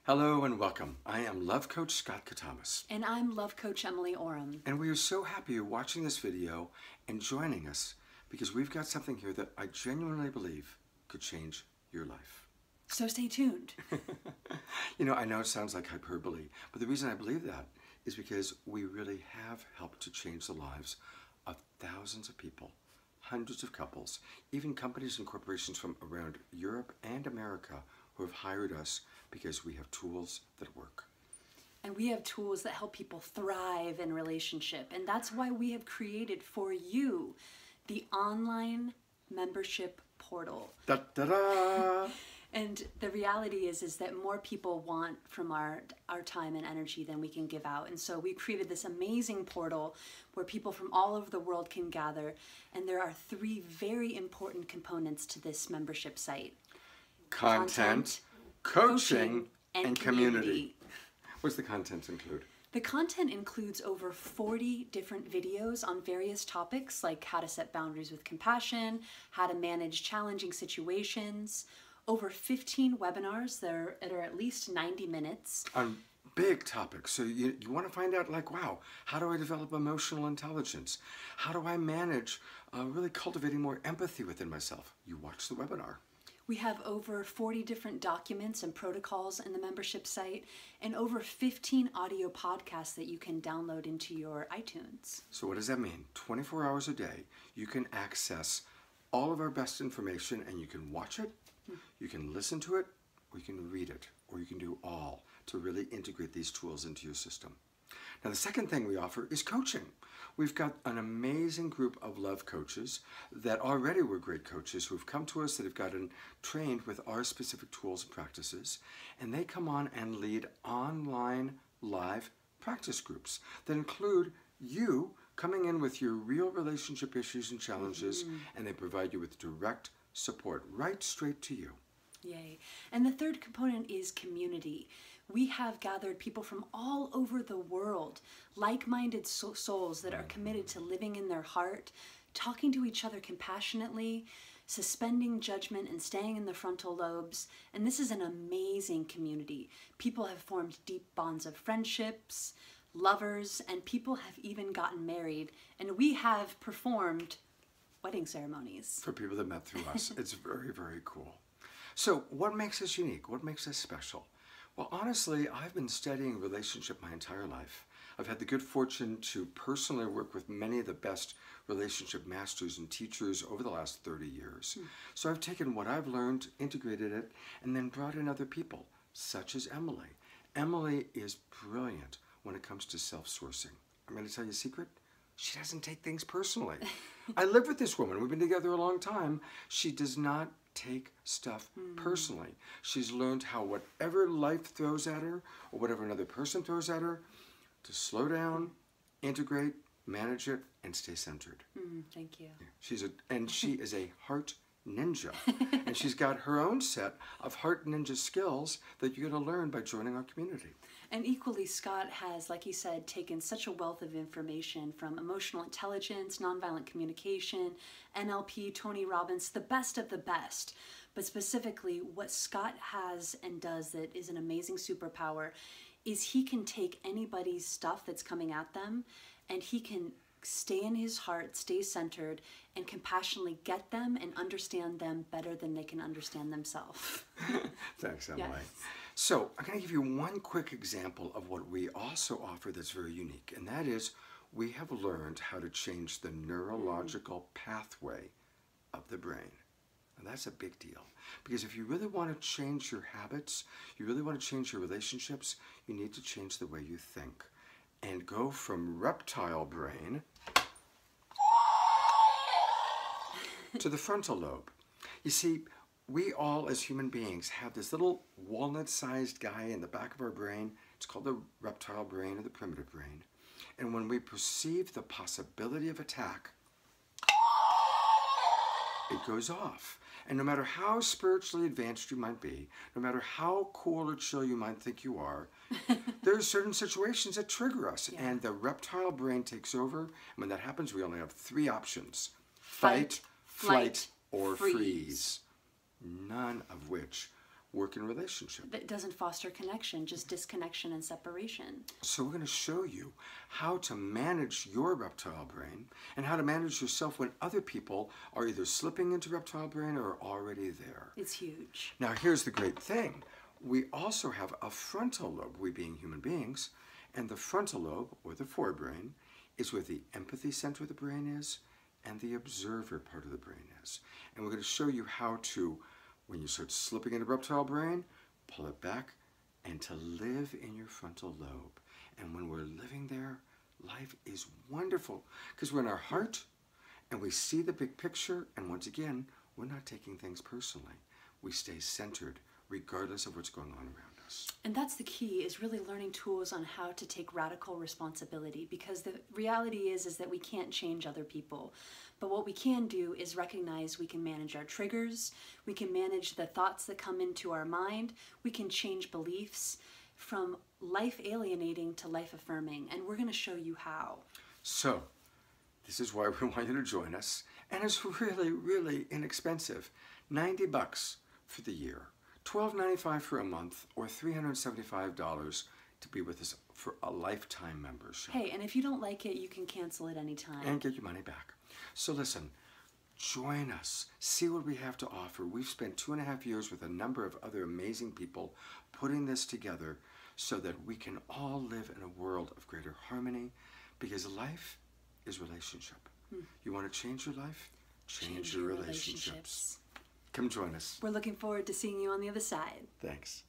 Hello and welcome. I am Love Coach Scott Catamas. And I'm Love Coach Emily Orum. And we are so happy you're watching this video and joining us because we've got something here that I genuinely believe could change your life. So stay tuned. You know, I know it sounds like hyperbole, but the reason I believe that is because we really have helped to change the lives of thousands of people, hundreds of couples, even companies and corporations from around Europe and America who have hired us because we have tools that work. And we have tools that help people thrive in relationship. And that's why we have created for you the online membership portal. Da, da, da. And the reality is that more people want from our time and energy than we can give out. And so we created this amazing portal where people from all over the world can gather. And there are three very important components to this membership site. Content, coaching, and community. What's the content include? The content includes over 40 different videos on various topics like how to set boundaries with compassion, how to manage challenging situations, over 15 webinars that are at least 90 minutes. On big topics. So you want to find out, like, wow, how do I develop emotional intelligence? How do I manage really cultivating more empathy within myself? You watch the webinar. We have over 40 different documents and protocols in the membership site and over 15 audio podcasts that you can download into your iTunes. So what does that mean? 24 hours a day, you can access all of our best information and you can watch it, you can listen to it, or you can read it, or you can do all to really integrate these tools into your system. Now, the second thing we offer is coaching. We've got an amazing group of love coaches that already were great coaches who have come to us that have gotten trained with our specific tools and practices, and they come on and lead online live practice groups that include you coming in with your real relationship issues and challenges, and they provide you with direct support right straight to you. Yay. And the third component is community. We have gathered people from all over the world, like-minded souls that are committed to living in their heart, talking to each other compassionately, suspending judgment and staying in the frontal lobes. And this is an amazing community. People have formed deep bonds of friendships, lovers, and people have even gotten married. And we have performed wedding ceremonies. For people that met through us. It's very, very cool. So what makes us unique? What makes us special? Well, honestly, I've been studying relationship my entire life. I've had the good fortune to personally work with many of the best relationship masters and teachers over the last 30 years. So I've taken what I've learned, integrated it, and then brought in other people, such as Emily. Emily is brilliant when it comes to self-sourcing. I'm going to tell you a secret. She doesn't take things personally. I live with this woman. We've been together a long time. She does not take stuff personally. She's learned how whatever life throws at her or whatever another person throws at her, to slow down, integrate, manage it, and stay centered. Thank you. And she is a heart ninja. And she's got her own set of heart ninja skills that you're going to learn by joining our community. And equally, Scott has, like he said, taken such a wealth of information from emotional intelligence, nonviolent communication, NLP, Tony Robbins, the best of the best. But specifically, what Scott has and does that is an amazing superpower is he can take anybody's stuff that's coming at them and he can stay in his heart, stay centered, and compassionately get them and understand them better than they can understand themselves. Thanks, Emily. Yes. So I'm going to give you one quick example of what we also offer that's very unique, and that is we have learned how to change the neurological pathway of the brain. And that's a big deal, because if you really want to change your habits, you really want to change your relationships, you need to change the way you think and go from reptile brain to the frontal lobe. You see, we all as human beings have this little walnut-sized guy in the back of our brain. It's called the reptile brain or the primitive brain. And when we perceive the possibility of attack, it goes off. And no matter how spiritually advanced you might be, no matter how cool or chill you might think you are, there are certain situations that trigger us. Yeah. And the reptile brain takes over. And when that happens, we only have three options. Fight, flight, or freeze. None of which work in relationship. That doesn't foster connection, just disconnection and separation. So we're going to show you how to manage your reptile brain and how to manage yourself when other people are either slipping into reptile brain or are already there. It's huge. Now here's the great thing. We also have a frontal lobe, we being human beings, and the frontal lobe, or the forebrain, is where the empathy center of the brain is and the observer part of the brain is. And we're going to show you how to, when you start slipping into reptile brain, pull it back and to live in your frontal lobe. And when we're living there, life is wonderful because we're in our heart and we see the big picture. And once again, we're not taking things personally. We stay centered regardless of what's going on around us. And that's the key, is really learning tools on how to take radical responsibility, because the reality is that we can't change other people. But what we can do is recognize we can manage our triggers, we can manage the thoughts that come into our mind, we can change beliefs from life alienating to life affirming, and we're going to show you how. So, this is why we want you to join us, and it's really, really inexpensive. $90 for the year. $12.95 for a month, or $375 to be with us for a lifetime membership. Hey, and if you don't like it, you can cancel it anytime. And get your money back. So listen, join us. See what we have to offer. We've spent 2.5 years with a number of other amazing people putting this together so that we can all live in a world of greater harmony, because life is relationship. You want to change your life? Change your relationships. Come join us. We're looking forward to seeing you on the other side. Thanks.